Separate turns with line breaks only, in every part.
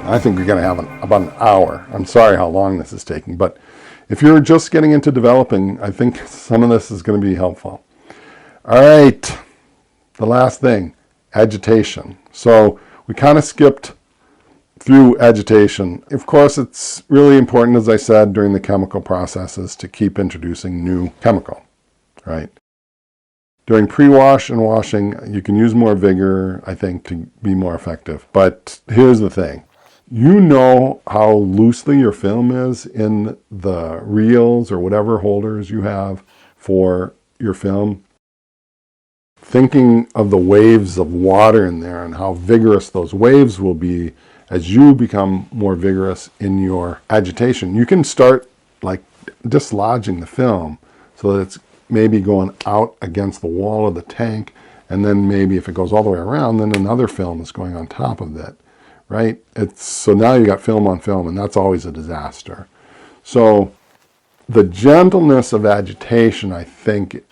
I think we're going to have about an hour. I'm sorry how long this is taking, but if you're just getting into developing, I think some of this is going to be helpful. All right, the last thing, agitation. So we kind of skipped through agitation. Of course, it's really important, as I said, during the chemical processes to keep introducing new chemical, right? During pre-wash and washing, you can use more vigor, I think, to be more effective. But here's the thing. You know how loosely your film is in the reels or whatever holders you have for your film. Thinking of the waves of water in there and how vigorous those waves will be as you become more vigorous in your agitation. You can start like dislodging the film so that it's maybe going out against the wall of the tank, and then maybe if it goes all the way around, then another film is going on top of it, right? So now you got film on film, and that's always a disaster. So the gentleness of agitation, I think,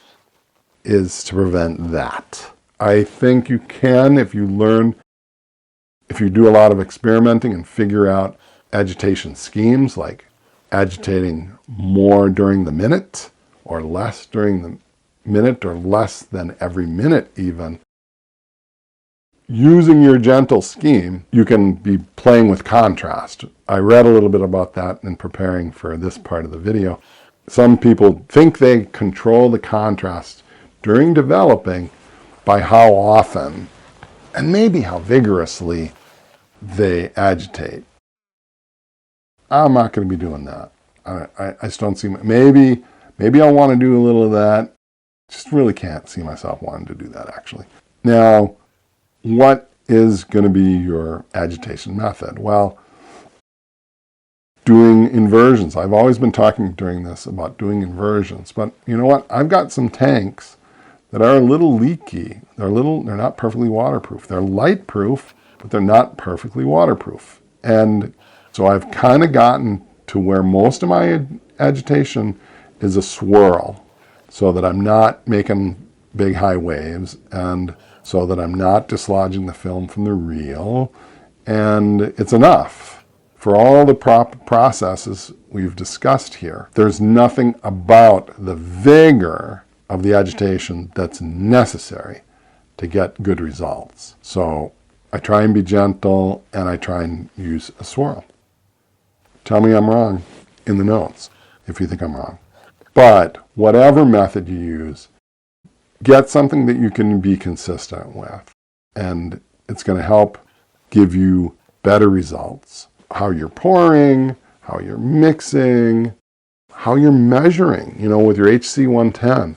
is to prevent that. I think you can, if you do a lot of experimenting and figure out agitation schemes, like agitating more during the minute, or less during the minute, or less than every minute even. Using your gentle scheme, you can be playing with contrast. I read a little bit about that in preparing for this part of the video. Some people think they control the contrast during developing by how often and maybe how vigorously they agitate. I'm not going to be doing that. I just don't see, maybe I'll want to do a little of that. Just really can't see myself wanting to do that, actually. Now, what is going to be your agitation method? Well, doing inversions. I've always been talking during this about doing inversions, but you know what? I've got some tanks that are a little leaky. They're not perfectly waterproof. They're light proof, but they're not perfectly waterproof. And so I've kind of gotten to where most of my agitation is a swirl, so that I'm not making big high waves, and so that I'm not dislodging the film from the reel, and it's enough for all the processes we've discussed here. There's nothing about the vigor of the agitation that's necessary to get good results. So I try and be gentle, and I try and use a swirl. Tell me I'm wrong in the notes if you think I'm wrong. But whatever method you use, get something that you can be consistent with, and it's going to help give you better results. How you're pouring, how you're mixing, how you're measuring, with your HC 110.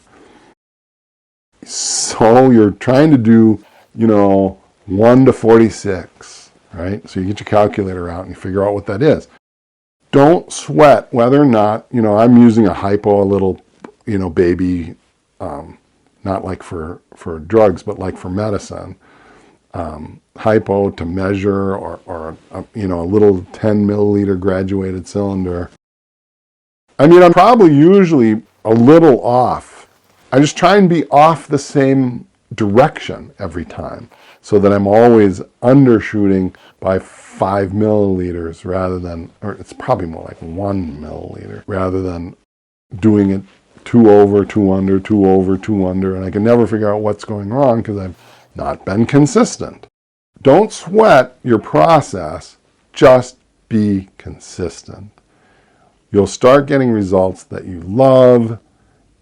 So you're trying to do, 1 to 46, right? So you get your calculator out and you figure out what that is. Don't sweat whether or not, I'm using a hypo, a little, baby, not like for drugs, but like for medicine. Hypo to measure, or a little 10 milliliter graduated cylinder. I'm probably usually a little off. I just try and be off the same direction every time, so that I'm always undershooting by 5 milliliters rather than, or it's probably more like 1 milliliter, rather than doing it 2 over, 2 under, 2 over, 2 under, and I can never figure out what's going wrong because I've not been consistent. Don't sweat your process, just be consistent. You'll start getting results that you love.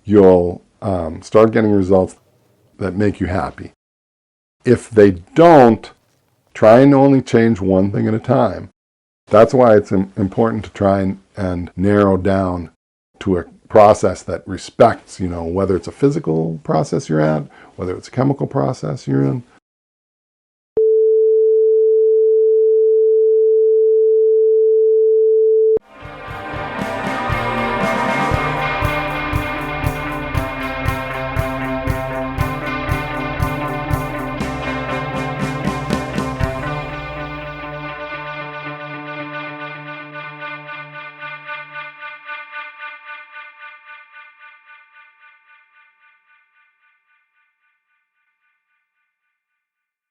You'll start getting results that make you happy. If they don't, try and only change one thing at a time. That's why it's important to try and narrow down to a process that respects, whether it's a physical process you're at, whether it's a chemical process you're in,